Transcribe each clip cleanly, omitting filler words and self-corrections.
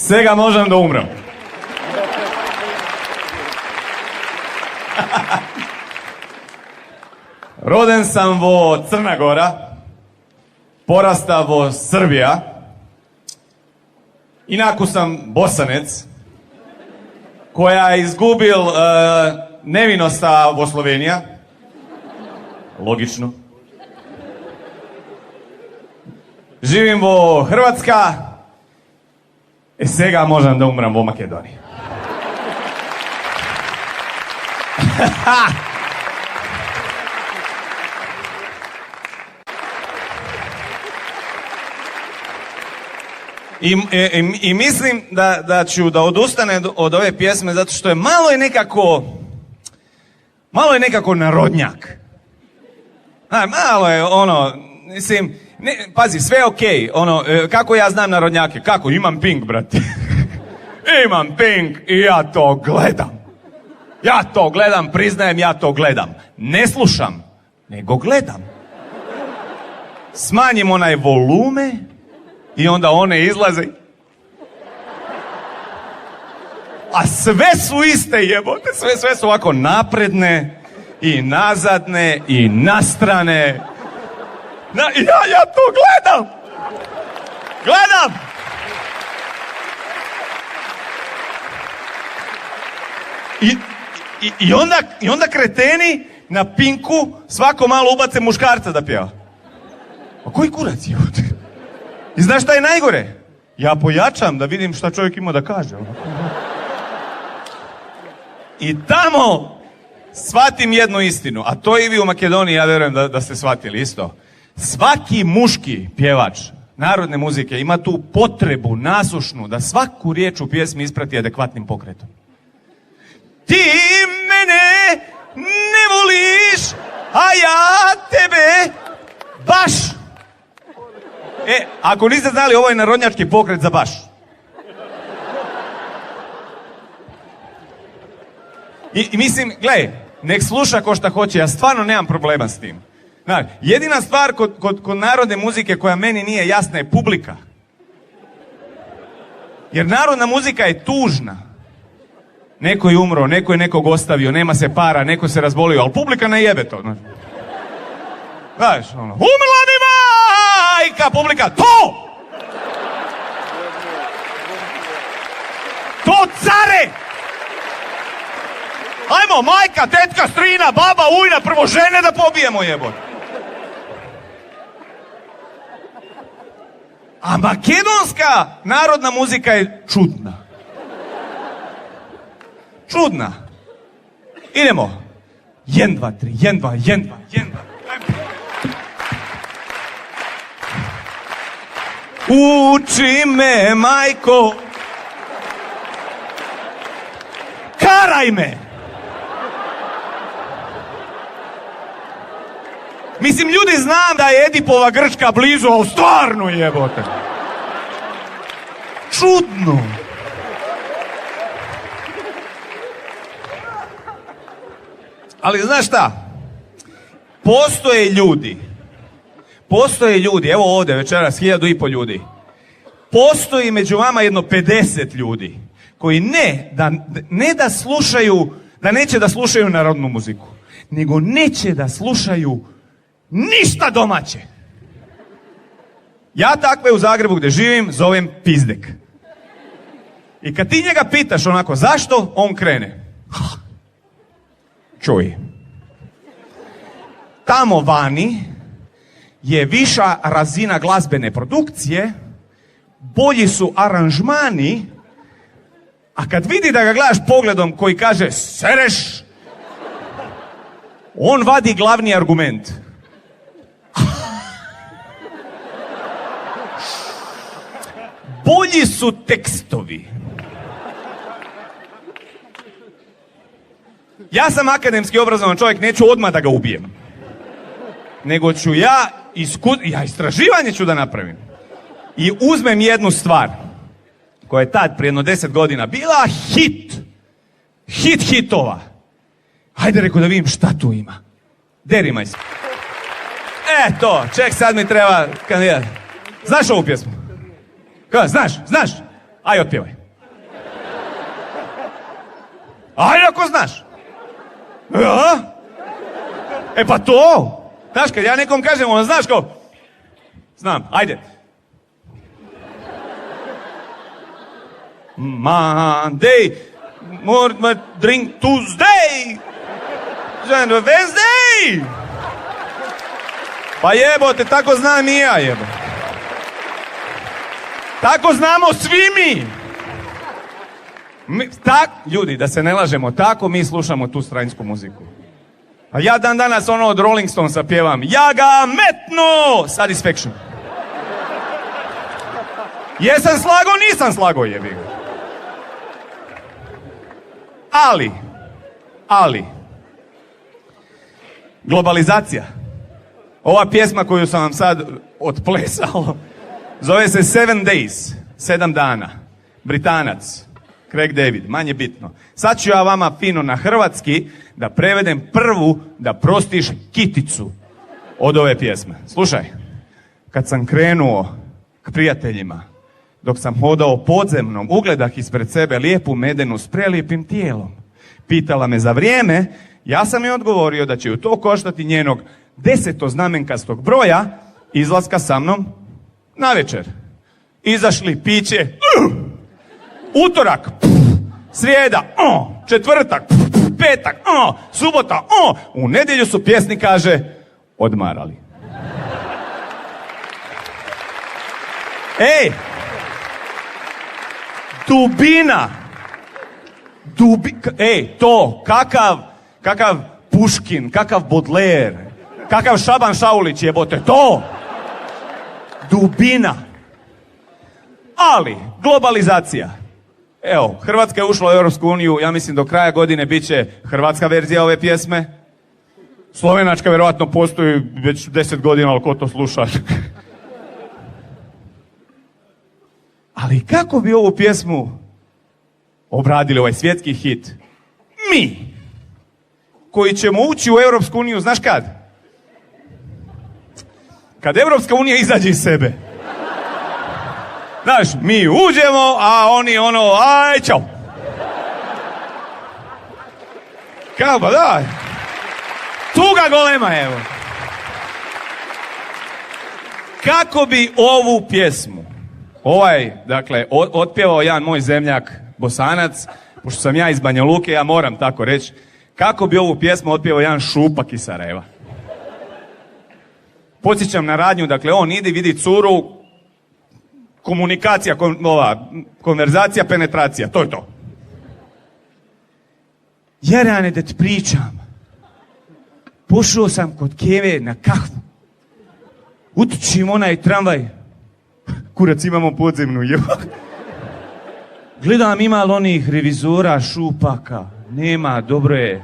Svega možem da umrem. Roden sam vo Crna Gora, porasta vo Srbija, inaku sam Bosanec, koja je izgubil nevinosta vo Slovenija. Logično. Živim vo Hrvatska, svega možem da umrem vo Makedoniji. I mislim da ću da odustane od ove pjesme zato što je malo je nekako narodnjak. Malo je mislim, pazi, sve je okej, kako ja znam narodnjake, kako, imam Pink, brate. Imam Pink i ja to gledam, priznajem, ja to gledam. Ne slušam, nego gledam. Smanjim onaj volume i onda one izlaze. A sve su iste, jebote, sve su ovako napredne i nazadne i nastrane. Ja to gledam! I onda kreteni na Pinku svako malo ubace muškarca da pjeva. A koji kurac je? I znaš šta je najgore? Ja pojačam da vidim šta čovjek ima da kaže. I tamo shvatim jednu istinu, a to i vi u Makedoniji, ja vjerujem da ste shvatili isto. Svaki muški pjevač narodne muzike ima tu potrebu nasušnu da svaku riječ u pjesmi isprati adekvatnim pokretom. Ti mene ne voliš, a ja tebe baš. Ako niste znali, ovo je narodnjački pokret za baš. I mislim, gledaj, nek sluša ko šta hoće, ja stvarno nemam problema s tim. Jedina stvar kod narodne muzike koja meni nije jasna je publika. Jer narodna muzika je tužna. Neko je umro, neko je nekog ostavio, nema se para, neko se razbolio, ali publika ne jebe to. Znaš, umrla mi majka, publika, to care! Ajmo, majka, tetka, strina, baba, ujna, prvo žene da pobijemo, jebote. A makedonska narodna muzika je čudna. Čudna. Idemo. 1, 2, 3, 1, 2, 1, 2, 1, 2. Uči me, majko. Karaj me. Mislim, ljudi, znam da je Edipova Grčka blizu, ali stvarno jebote. Čudno. Ali znaš šta? Postoje ljudi, evo ovdje večeras 1500 ljudi. Postoji među vama jedno 50 ljudi koji da slušaju, da neće da slušaju narodnu muziku, nego neće da slušaju ništa domaće. Ja takve u Zagrebu gdje živim zovem pizdek. I kad ti njega pitaš onako zašto, on krene. Čuj. Tamo vani je viša razina glazbene produkcije, bolji su aranžmani, a kad vidi da ga gledaš pogledom koji kaže sereš, on vadi glavni argument. Bolji su tekstovi. Ja sam akademski obrazovan čovjek, neću odmah da ga ubijem. Nego ću ja istraživanje ću da napravim. I uzmem jednu stvar koja je tad prije 10 godina bila hitova. Hajde, rekao, da vidim šta tu ima. Derimaj se. To, ček, sad mi treba kandidat. Znaš ovu pjesmu? Znaš? Aj, otpjevaj. Ajde ako znaš. Ja? E pa to. Znaš, kad ja nekom kažem, on znaš kao, znam, ajde. Monday, more drink Tuesday, Wednesday. Pa jebote, tako znam i ja, jebote. Tako znamo svi mi. Ljudi, da se ne lažemo, tako mi slušamo tu stransku muziku. A ja dan danas ono od Rolling Stonesa pjevam, ja ga metno, Satisfaction. Jesam slago, nisam slago, jebi ga. Ali, globalizacija. Ova pjesma koju sam vam sad otplesao, zove se 7 Days, 7 dana. Britanac, Craig David, manje bitno. Sad ću ja vama fino na hrvatski da prevedem prvu da prostiš kiticu od ove pjesme. Slušaj, kad sam krenuo k prijateljima, dok sam hodao podzemnom, ugledah ispred sebe lijepu medenu s prelijepim tijelom. Pitala me za vrijeme, ja sam joj odgovorio da će ju to koštati njenog 10-znamenkastog broja izlaska sa mnom na večer. Izašli piće, utorak, srijeda, četvrtak, petak, subota, u nedjelju su, pjesnik kaže, odmarali. Ej! Dubina! To, kakav Puškin, kakav Baudelaire, kakav Šaban Šaulić, jebote, to! Dubina! Ali, globalizacija. Evo, Hrvatska je ušla u Europsku uniju, ja mislim do kraja godine bit će hrvatska verzija ove pjesme. Slovenačka vjerojatno postoji već 10 godina, ali ko to sluša? Ali kako bi ovu pjesmu obradili, ovaj svjetski hit? Mi, koji ćemo ući u Europsku uniju, znaš kad? Kad Europska unija izađe iz sebe. Znaš, mi uđemo, a oni aj, čao. Kao pa da. Tuga golema, evo. Kako bi ovu pjesmu, dakle, otpjevao jedan moj zemljak Bosanac, pošto sam ja iz Banja Luke, ja moram tako reći, kako bi ovu pjesmu otpjevao jedan Šupak iz Sarajeva. Podsjećam na radnju, dakle, on ide, vidi curu, komunikacija, konverzacija, penetracija, to je to. Jarane, da ti pričam, pošao sam kod Keve na kahvu, utučim onaj tramvaj, kurac imamo podzemnu, gledam ima li onih revizora, Šupaka, nema, dobro je.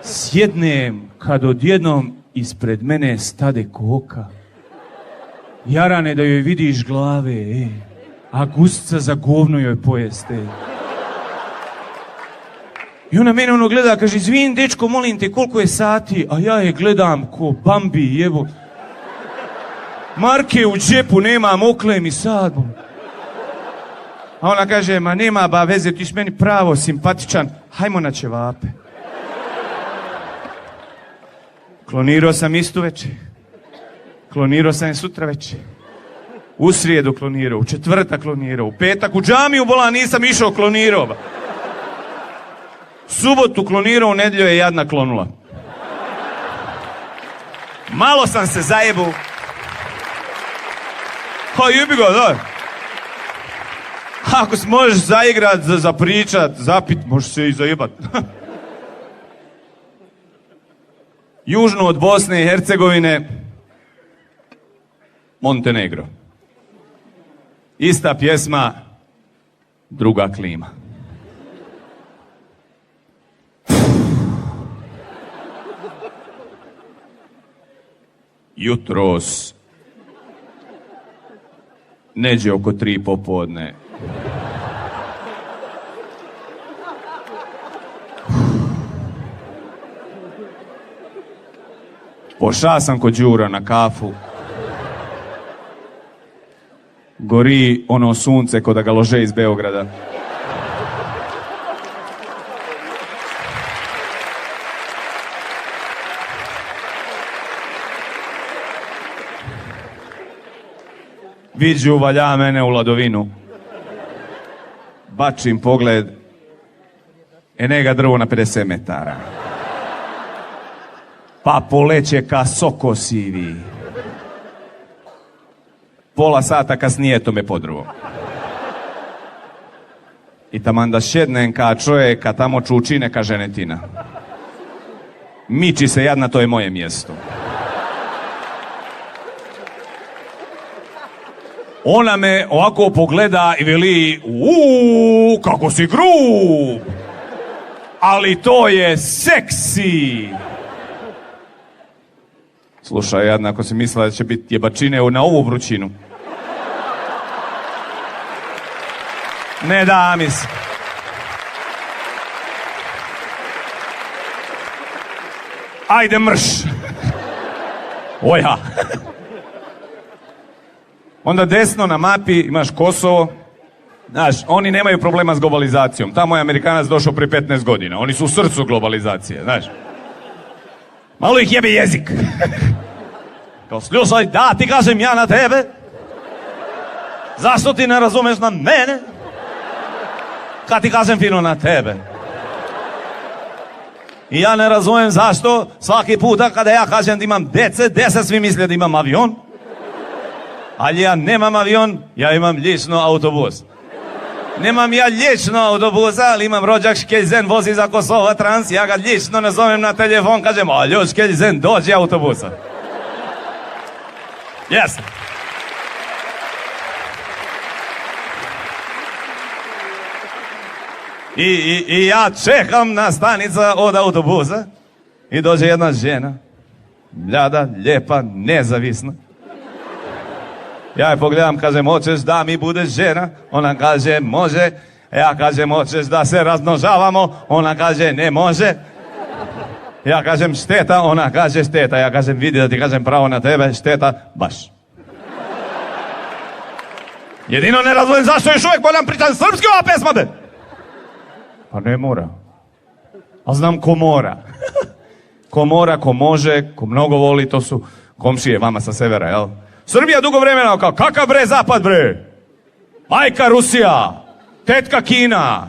Sjednem kad odjednom ispred mene stade koka. Jarane, da joj vidiš glave, a gustica za govno joj pojeste. I ona mene gleda, kaže, izvin, dečko, molim te, koliko je sati? A ja je gledam ko Bambi, jebo. Marke u džepu nemam, oklej mi sad. A ona kaže, ma nema ba veze, ti si meni pravo simpatičan, hajmo na ćevape. Klonirao sam istu večer. Klonirao sam je sutra večer. U srijedu klonirao, u četvrtak klonirao, u petak u džamiju bola, nisam išao, klonirao. Subotu klonirao, u nedjelju je jadna klonula. Malo sam se zajebu. Ha, jebi ga, da. Ako se možeš zaigrat, zapričat, zapit, možeš se i zajebat. Južno od Bosne i Hercegovine, Montenegro. Ista pjesma, druga klima. Jutros, neđe oko 3 popodne. Poša sam kod Đura na kafu. Gori ono sunce ko da ga lože iz Beograda. Viđu valja mene u ladovinu. Bačim pogled. Enega drvo na 50 metara. Pa poleće ka sokosivi. Pola sata kasnije to me podruvo. I taman da šednem ka čovjeka tamo čuči neka ženetina. Miči se jadna, to je moje mjesto. Ona me ovako pogleda i veli, kako si grub, ali to je seksi. Slušaj, jadna, ako si mislila da će biti jebačine na ovu vrućinu. Ne da mi se. Ajde mrš. Oja. Onda desno na mapi imaš Kosovo. Znaš, oni nemaju problema s globalizacijom. Tamo je Amerikanac došao prije 15 godina. Oni su u srcu globalizacije, znaš. Malo ih jebe jezik. Kao, slušaj, da ti kažem ja na tebe. Zašto ti ne razumeš na mene? Kad ti kažem fino na tebe. I ja ne razumijem zašto svaki puta kada ja kažem da imam dece svi misle da imam avion. Ali ja nemam avion, ja imam lično autobus. Nemam ja lično autobusa, ali imam rođak Škeljzen vozi za Kosova Trans, ja ga lično nazovem na telefon, kažem, aljo Škeljzen, dođi autobusa. Yes. I ja čekam na stanica od autobusa i dođe jedna žena, mlada, lijepa, nezavisna. Ja je pogledam, kažem, hoćeš da mi budeš žena? Ona kaže, može. Ja kažem, hoćeš da se razmnožavamo? Ona kaže, ne može. Ja kažem, šteta? Ona kaže, šteta. Ja kažem, vidi da ti kažem pravo na tebe, šteta, baš. Jedino ne razumijem zašto još uvijek moram pričati srpski ova pesma, be? Pa ne mora. A znam ko mora. Ko mora, ko može, ko mnogo voli, to su komšije vama sa severa, jel? Srbija dugo vremena kao, kakav bre zapad bre? Majka Rusija, tetka Kina,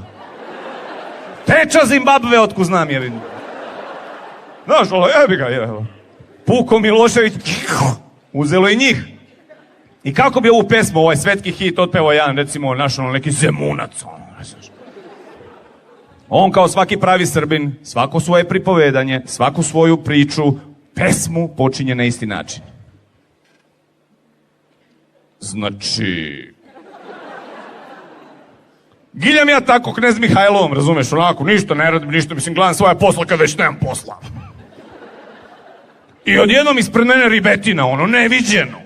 teča Zimbabve, otku znam je. Znaš, ovo jebi ga, jebi. Puko Milošević, uzelo i njih. I kako bi ovu pesmu, ovaj svetski hit, otpevao jedan, recimo, naš neki Zemunac, on kao svaki pravi Srbin, svako svoje pripovedanje, svaku svoju priču, pesmu počinje na isti način. Znači... Giljam ja tako knez Mihajlovom, razumeš, onako, ništa ne radim, ništa, mislim, gledam svoja posla kad već nemam posla. I odjednom ispred mene ribetina, ono, neviđeno.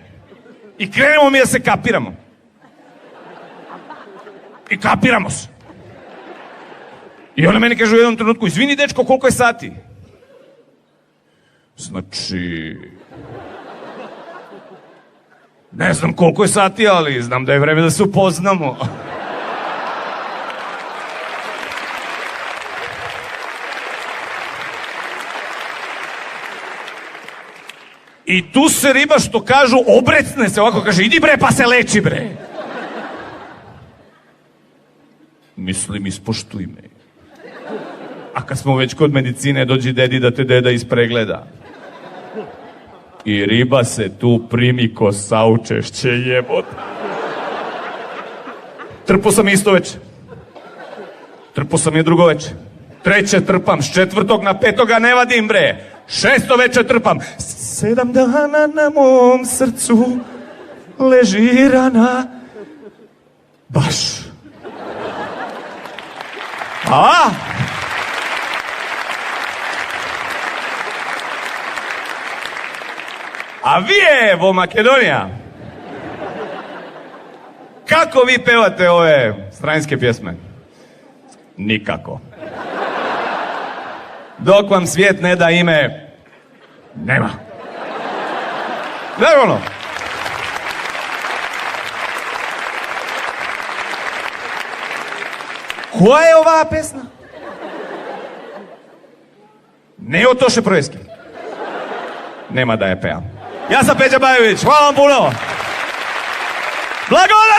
I krenemo mi da se kapiramo. I kapiramo se. I ona meni kaže u jednom trenutku, izvini dečko, koliko je sati? Znači... Ne znam koliko je sati, ali znam da je vreme da se upoznamo. I tu se riba, što kažu, obrecne se ovako, kaže, idi bre pa se leči bre. Mislim, ispoštuj me. A kad smo već kod medicine, dođi dedi da te deda ispregleda. I riba se tu primi ko saučešće, jebot. Trpo sam isto već. Trpo sam je drugo već. Treće trpam, s 4. na 5. ne vadim bre. 6. večer trpam. 7 dana na mom srcu leži rana. Baš. A vi evo Makedonija. Kako vi pevate ove stranjske pjesme? Nikako. Dok vam svijet ne da ime, nema. Da je ono. Koja je ova pesma? Ne o Toše Projeski. Nema da je pevam. Ja sam Peđa Bajović, hvala vam puno. Blagodat!